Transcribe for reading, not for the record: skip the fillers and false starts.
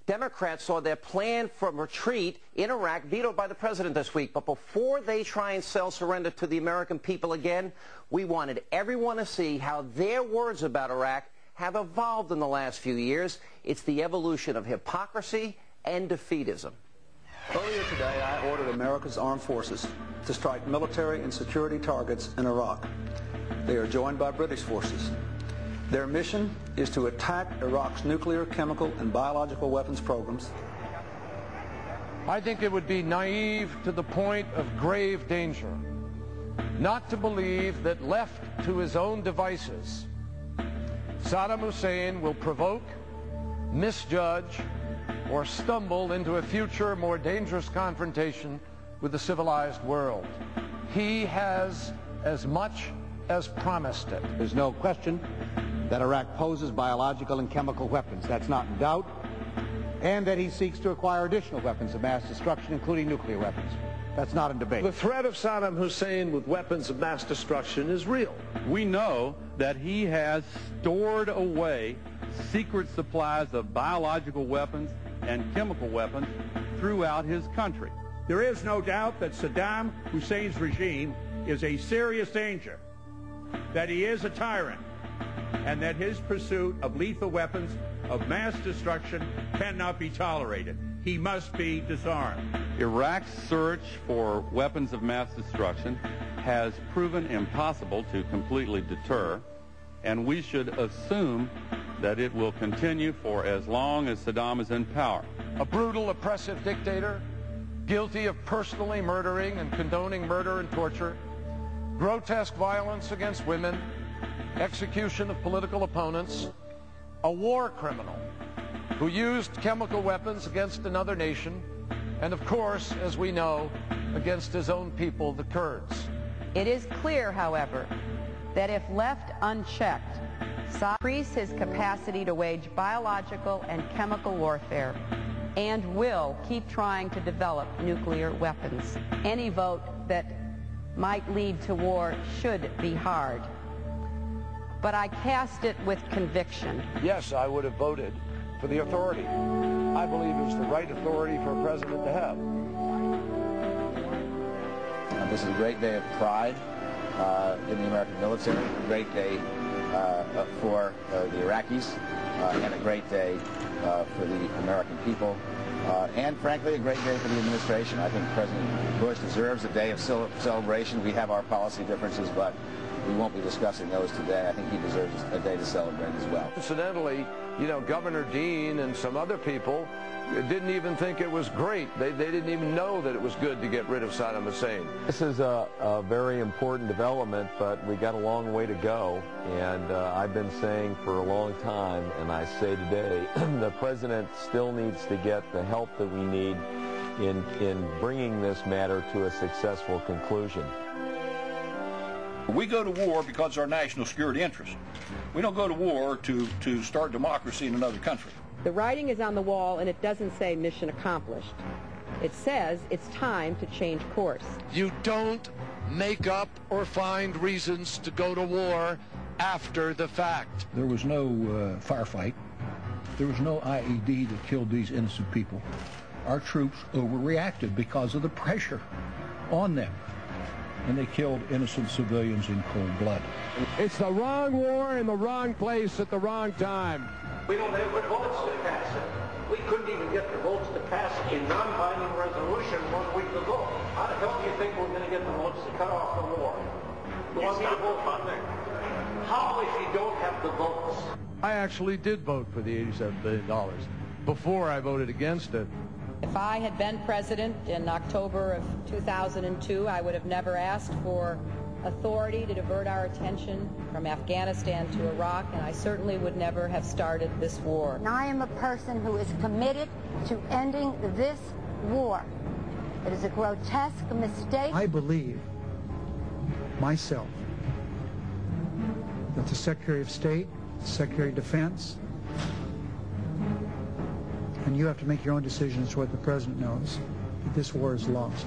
Democrats saw their plan for retreat in Iraq vetoed by the president this week. But before they try and sell surrender to the American people again, we wanted everyone to see how their words about Iraq have evolved in the last few years. It's the evolution of hypocrisy and defeatism. Earlier today, I ordered America's armed forces to strike military and security targets in Iraq. They are joined by British forces. Their mission is to attack Iraq's nuclear, chemical, and biological weapons programs. I think it would be naive to the point of grave danger not to believe that left to his own devices, Saddam Hussein will provoke, misjudge, or stumble into a future more dangerous confrontation with the civilized world. He has as much as promised it. There's no question that Iraq poses biological and chemical weapons. That's not in doubt. And that he seeks to acquire additional weapons of mass destruction, including nuclear weapons. That's not in debate. The threat of Saddam Hussein with weapons of mass destruction is real. We know that he has stored away secret supplies of biological weapons and chemical weapons throughout his country. There is no doubt that Saddam Hussein's regime is a serious danger, that he is a tyrant, and that his pursuit of lethal weapons of mass destruction cannot be tolerated. He must be disarmed. Iraq's search for weapons of mass destruction has proven impossible to completely deter, and we should assume that it will continue for as long as Saddam is in power. A brutal, oppressive dictator, guilty of personally murdering and condoning murder and torture, grotesque violence against women, execution of political opponents, a war criminal who used chemical weapons against another nation, and of course, as we know, against his own people, the Kurds. It is clear, however, that if left unchecked, Saddam increase his capacity to wage biological and chemical warfare and will keep trying to develop nuclear weapons. Any vote that might lead to war should be hard. But I cast it with conviction. Yes, I would have voted for the authority. I believe it was the right authority for a president to have. This is a great day of pride in the American military, a great day for the Iraqis, and a great day for the American people, and frankly a great day for the administration. I think President Bush deserves a day of celebration. We have our policy differences, but we won't be discussing those today. I think he deserves a day to celebrate as well. Incidentally, you know, Governor Dean and some other people didn't even think it was great. They didn't even know that it was good to get rid of Saddam Hussein. This is a very important development, but we got a long way to go. And I've been saying for a long time, and I say today, the president still needs to get the help that we need in bringing this matter to a successful conclusion. We go to war because of our national security interest. We don't go to war to start democracy in another country. The writing is on the wall, and it doesn't say mission accomplished. It says it's time to change course. You don't make up or find reasons to go to war after the fact. There was no firefight. There was no IED that killed these innocent people. Our troops overreacted because of the pressure on them, and they killed innocent civilians in cold blood. It's the wrong war in the wrong place at the wrong time. We don't have the votes to pass it. We couldn't even get the votes to pass a non-binding resolution 1 week ago. How the hell do you think we're going to get the votes to cut off the war? You want me to vote on that? How if you don't have the votes? I actually did vote for the $87 billion before I voted against it. If I had been president in October of 2002, I would have never asked for authority to divert our attention from Afghanistan to Iraq, and I certainly would never have started this war. I am a person who is committed to ending this war. It is a grotesque mistake. I believe, myself, that the Secretary of State, the Secretary of Defense, and you have to make your own decision as to what the President knows, that this war is lost.